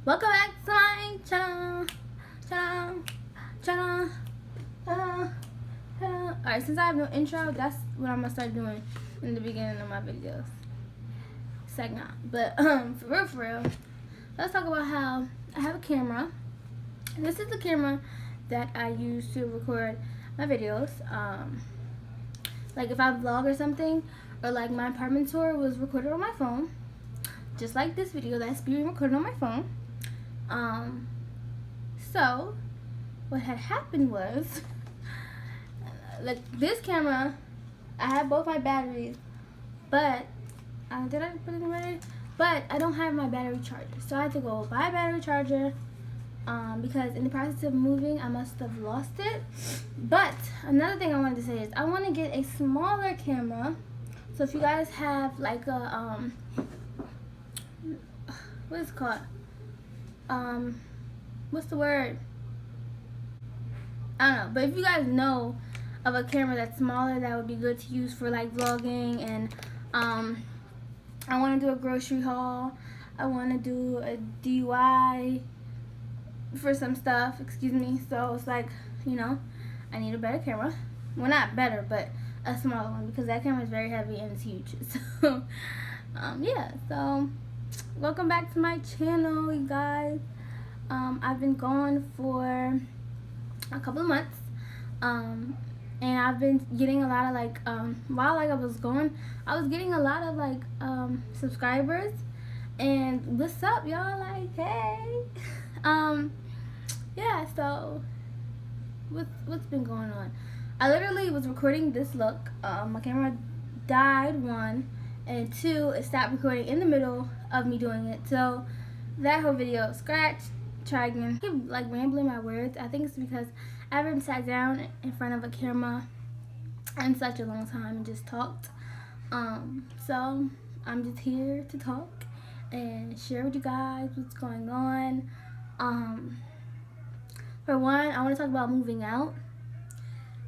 Welcome back to my channel. Alright, since I have no intro, that's what I'm gonna start doing in the beginning of my videos. Segment. But for real, let's talk about how I have a camera. This is the camera that I use to record my videos. Like if I vlog or something, or like my apartment tour was recorded on my phone, just like this video that's being recorded on my phone. So what had happened was, like this camera, I have both my batteries, but did I put it in battery? But I don't have my battery charger, so I had to go buy a battery charger. Because in the process of moving, I must have lost it. But another thing I wanted to say is I want to get a smaller camera. So if you guys have like a what is it called? What's the word? I don't know. But if you guys know of a camera that's smaller, that would be good to use for like vlogging. And I want to do a grocery haul. I want to do a DIY for some stuff, excuse me. So it's like, you know, I need a better camera. Well, not better, but a smaller one, because that camera is very heavy and it's huge. So yeah, so welcome back to my channel, you guys. I've been gone for a couple of months, and I've been getting a lot of like while like I was gone, I was getting a lot of like subscribers. And what's up, y'all? Like, hey. Yeah, so what's been going on? I literally was recording this look. My camera died, 1, and 2, it stopped recording in the middle of me doing it. So that whole video, scratch, try again. I keep like rambling my words. I think it's because I haven't sat down in front of a camera in such a long time and just talked. So I'm just here to talk and share with you guys what's going on. For one, I want to talk about moving out.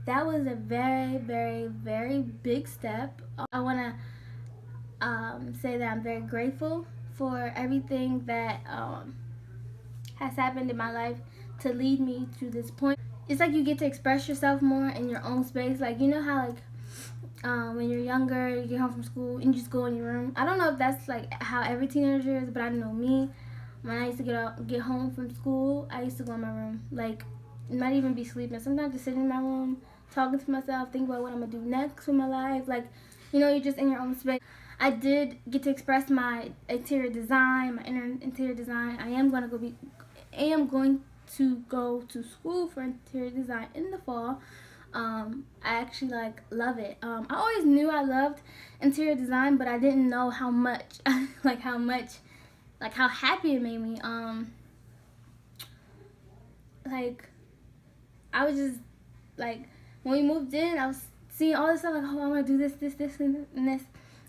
That was a very, very, very big step. I want to say that I'm very grateful for everything that has happened in my life to lead me to this point. It's like you get to express yourself more in your own space. Like, you know how like when you're younger, you get home from school and you just go in your room. I don't know if that's like how every teenager is, but I know me. When I used to get home from school, I used to go in my room, like, not even be sleeping. Sometimes just sitting in my room, talking to myself, thinking about what I'm going to do next with my life. Like, you know, you're just in your own space. I did get to express my interior design, my interior design. I am going to go to school for interior design in the fall. I actually, like, love it. I always knew I loved interior design, but I didn't know how much, like how happy it made me. Like, I was just like, when we moved in, I was seeing all this stuff, like, oh, I want to do this, and this.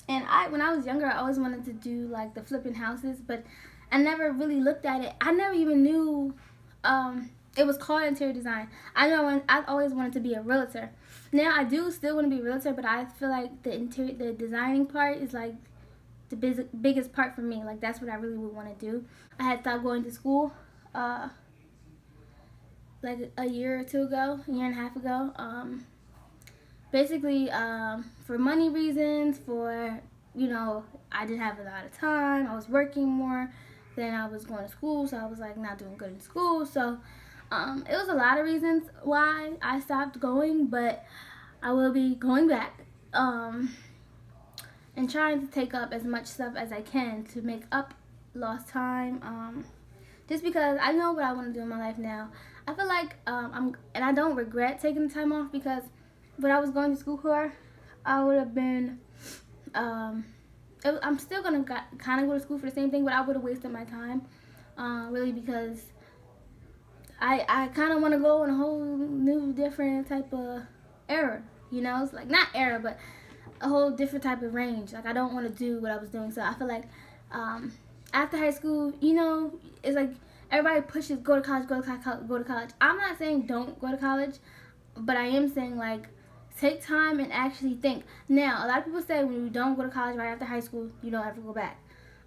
And when I was younger, I always wanted to do like the flipping houses, but I never really looked at it. I never even knew it was called interior design. I always wanted to be a realtor. Now I do still want to be a realtor, but I feel like the designing part is like the biggest part for me. Like, that's what I really would want to do. I had thought going to school like a year and a half ago. Basically for money reasons, for, you know, I didn't have a lot of time. I was working more than I was going to school, so I was like not doing good in school. So it was a lot of reasons why I stopped going, but I will be going back. And trying to take up as much stuff as I can to make up lost time. Just because I know what I want to do in my life now. I feel like and I don't regret taking the time off, because what I was going to school for, I would have been, I'm still going to kind of go to school for the same thing, but I would have wasted my time, really, because I kind of want to go in a whole new, different type of era, you know? It's like, not era, but a whole different type of range. Like, I don't want to do what I was doing. So I feel like after high school, you know, it's like everybody pushes, go to college, go to college. I'm not saying don't go to college, but I am saying, like, take time and actually think. Now, a lot of people say when you don't go to college right after high school, you don't have to go back.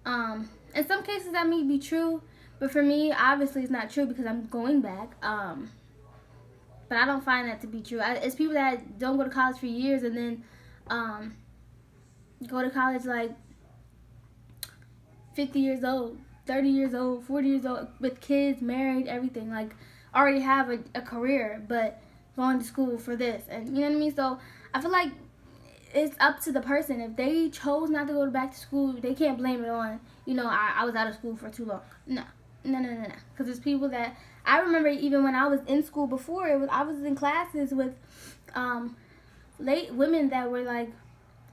In some cases that may be true, But for me, obviously, it's not true because I'm going back. But I don't find that to be true. It's people that don't go to college for years and then go to college like 50 years old, 30 years old, 40 years old, with kids, married, everything. Like, already have a career, but going to school for this. And you know what I mean? So I feel like it's up to the person. If they chose not to go back to school, they can't blame it on, I was out of school for too long. No. Because there's people that, I remember even when I was in school before, I was in classes with late women that were like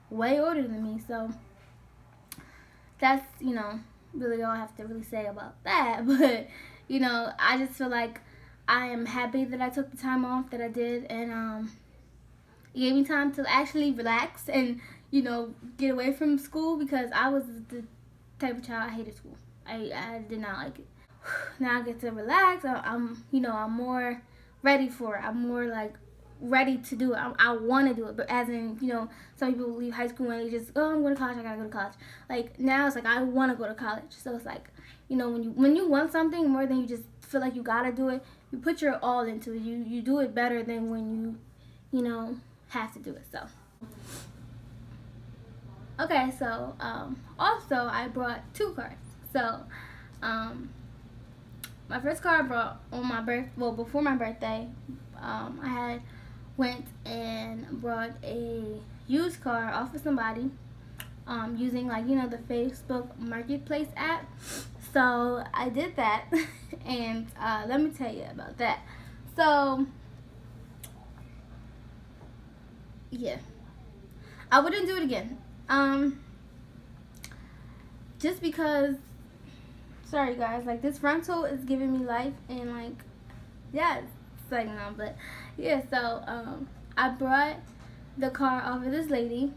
way older than me. So that's, really all I have to really say about that. But, I just feel like I am happy that I took the time off that I did, and it gave me time to actually relax and, get away from school, because I was the type of child, I hated school. I did not like it. Now I get to relax. I'm more ready for it. I'm more like ready to do it. I want to do it. But as in, some people leave high school and they just, I'm going to college, I gotta go to college. Like, now it's like I want to go to college. So it's like, when you want something more than you just feel like you gotta do it, you put your all into it. You do it better than when you have to do it. So okay, so also I brought 2 cars. So my first car I brought on my before my birthday, I went and brought a used car off of somebody, using the Facebook Marketplace app. So I did that, and let me tell you about that. So yeah, I wouldn't do it again. Just because, sorry guys, like, this rental is giving me life, and like, yeah, it's like, no, but yeah. So I brought the car off of this lady.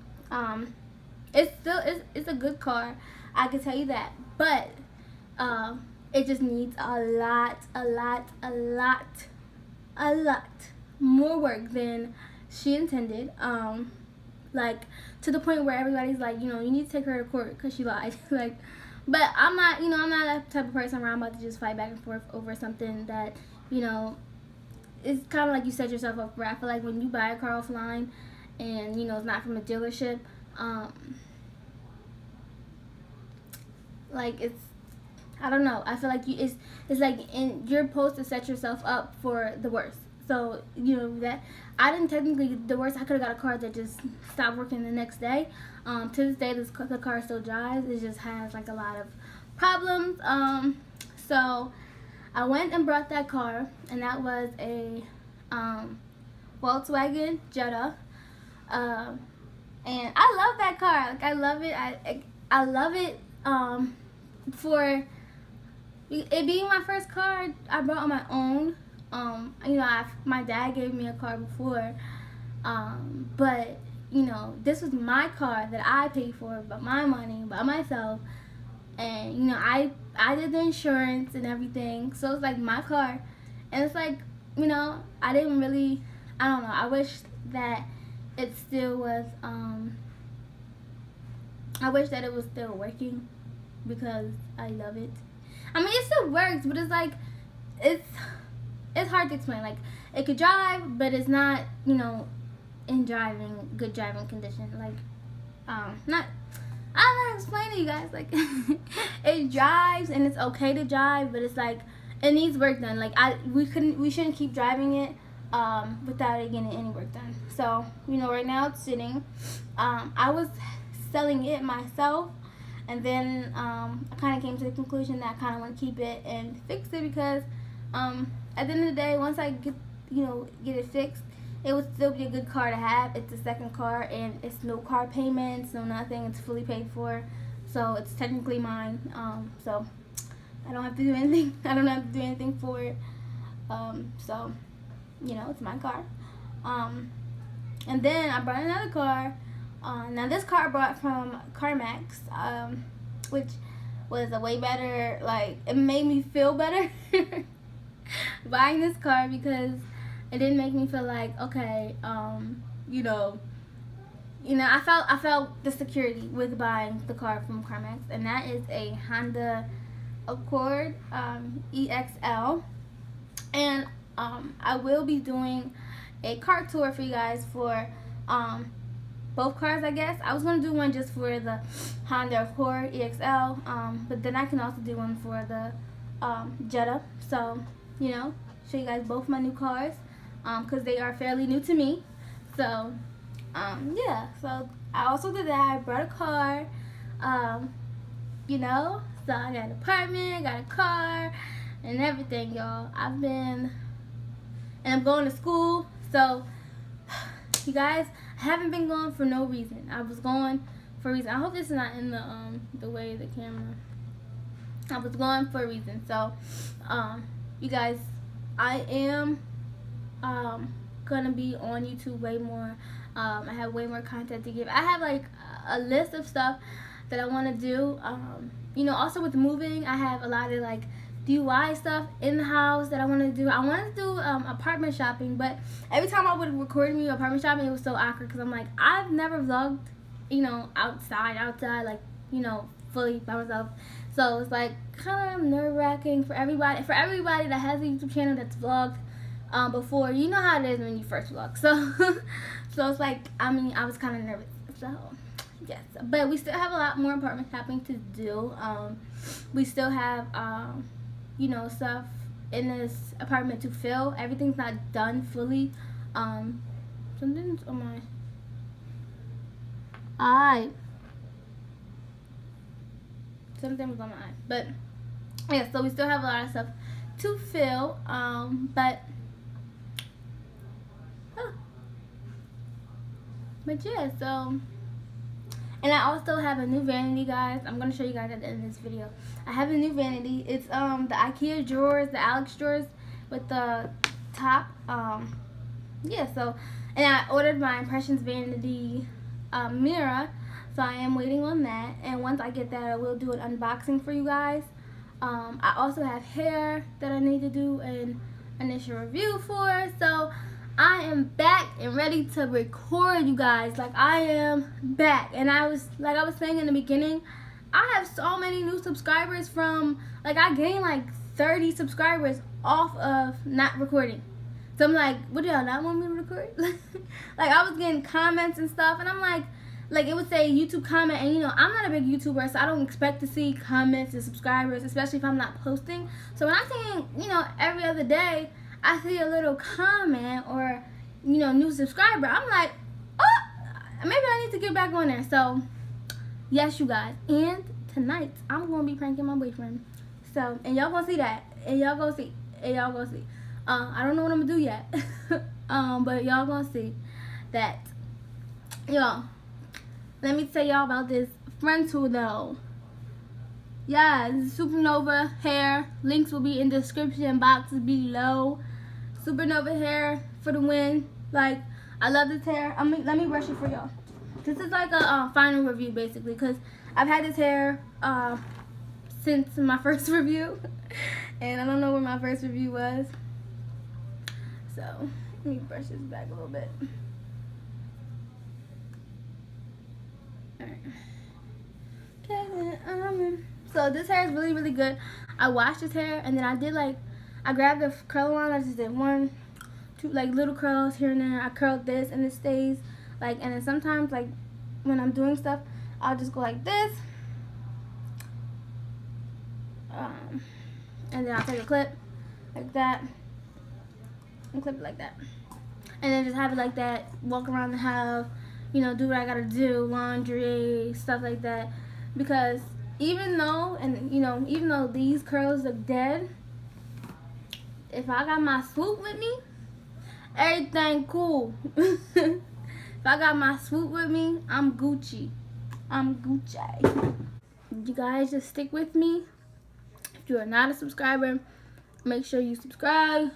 It's a good car, I can tell you that, but it just needs a lot more work than she intended. Like, to the point where everybody's like, you need to take her to court because she lied. Like, but I'm not, I'm not that type of person where I'm about to just fight back and forth over something that, it's kind of like you set yourself up for. I feel like when you buy a car offline and, it's not from a dealership, like, it's, I don't know. I feel like it's like you're supposed to set yourself up for the worst. So, that I didn't technically the worst. I could have got a car that just stopped working the next day. To this day, the car still drives. It just has like a lot of problems. So I went and brought that car, and that was a Volkswagen Jetta. And I love that car. Like, I love it. I love it. For it being my first car, I brought on my own. My dad gave me a car before, but this was my car that I paid for by my money, by myself, and I did the insurance and everything, so it's like my car, and it's like I didn't really, I don't know. I wish that it still was. I wish that it was still working, because I love it. I mean, it still works, but it's like it's hard to explain. Like, it could drive, but it's not, in good driving condition. Like, I don't know how to explain to you guys. Like, it drives and it's okay to drive, but it's like, it needs work done. Like, we shouldn't keep driving it without it getting any work done. So, right now it's sitting. I was selling it myself, and then I kind of came to the conclusion that I kind of want to keep it and fix it, because at the end of the day, once I get it fixed, it would still be a good car to have. It's the second car, and it's no car payments, no nothing. It's fully paid for, so it's technically mine. So I don't have to do anything. I don't have to do anything for it. So it's my car. And then I brought another car. Now this car I brought from CarMax, which was a way better. Like, it made me feel better buying this car, because it didn't make me feel like, okay, I felt the security with buying the car from CarMax, and that is a Honda Accord EXL, and I will be doing a car tour for you guys for both cars. I guess I was gonna do one just for the Honda Accord EXL, but then I can also do one for the Jetta. So you know, show you guys both my new cars because they are fairly new to me. So yeah, so I also did that. I brought a car, you know, so I got an apartment, got a car, and everything, y'all. And I'm going to school, so you guys, I haven't been going for no reason. I was going for a reason. I hope this is not in the way of the camera. I was going for a reason. So you guys, I am gonna be on YouTube way more. I have way more content to give. I have like a list of stuff that I want to do. You know, also with moving, I have a lot of like DIY stuff in the house that I want to do. I wanted to do apartment shopping, but every time I would record me apartment shopping, it was so awkward because I'm like, I've never vlogged, you know, outside, like, you know, fully by myself. So it's like kind of nerve-wracking for everybody that has a YouTube channel that's vlogged before. You know how it is when you first vlog. So so it's like, I mean, I was kind of nervous. So yes, but we still have a lot more apartment shopping to do. We still have you know, stuff in this apartment to fill. Everything's not done fully. Something's on my eye. Something was on my eye. But yeah, so we still have a lot of stuff to fill. But yeah, so, and I also have a new vanity, guys. I'm gonna show you guys at the end of this video. I have a new vanity. It's the IKEA drawers, the Alex drawers with the top. Yeah, so, and I ordered my Impressions vanity mirror, so I am waiting on that. And once I get that, I will do an unboxing for you guys. I also have hair that I need to do an initial review for. So I am back and ready to record, you guys. Like, I am back. And I was saying in the beginning, I have so many new subscribers from, like, I gained like 30 subscribers off of not recording. So I'm like, what do y'all not want me to record? Like, I was getting comments and stuff, and I'm like it would say YouTube comment, and you know, I'm not a big YouTuber, so I don't expect to see comments and subscribers, especially if I'm not posting. So when I see, you know, every other day, I see a little comment or, you know, new subscriber, I'm like, oh, maybe I need to get back on there. So, yes, you guys. And tonight, I'm going to be pranking my boyfriend. So, and y'all going to see that. And y'all going to see. I don't know what I'm going to do yet. But y'all going to see that. Y'all, let me tell y'all about this friend tool, though. Yeah, this is Supernova hair. Links will be in the description box below. Supernova hair for the win. Like, I love this hair. Let me brush it for y'all. This is like a final review, basically, because I've had this hair since my first review. And I don't know where my first review was. So, let me brush this back a little bit. Alright. Okay, then, so this hair is really, really good. I washed this hair, and then I grabbed the curler wand. I just did 1, 2, like, little curls here and there. I curled this, and it stays, like, and then sometimes, like, when I'm doing stuff, I'll just go like this. And then I'll take a clip, like that, and clip it like that. And then just have it like that, walk around the house, you know, do what I gotta do, laundry, stuff like that. Because even though these curls look dead, if I got my swoop with me, everything cool. If I got my swoop with me, I'm Gucci. You guys just stick with me. If you are not a subscriber, make sure you subscribe.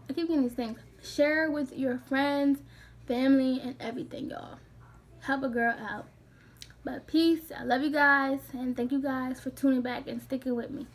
I keep getting these things. Share with your friends, family, and everything, y'all. Help a girl out. But peace. I love you guys, and thank you guys for tuning back and sticking with me.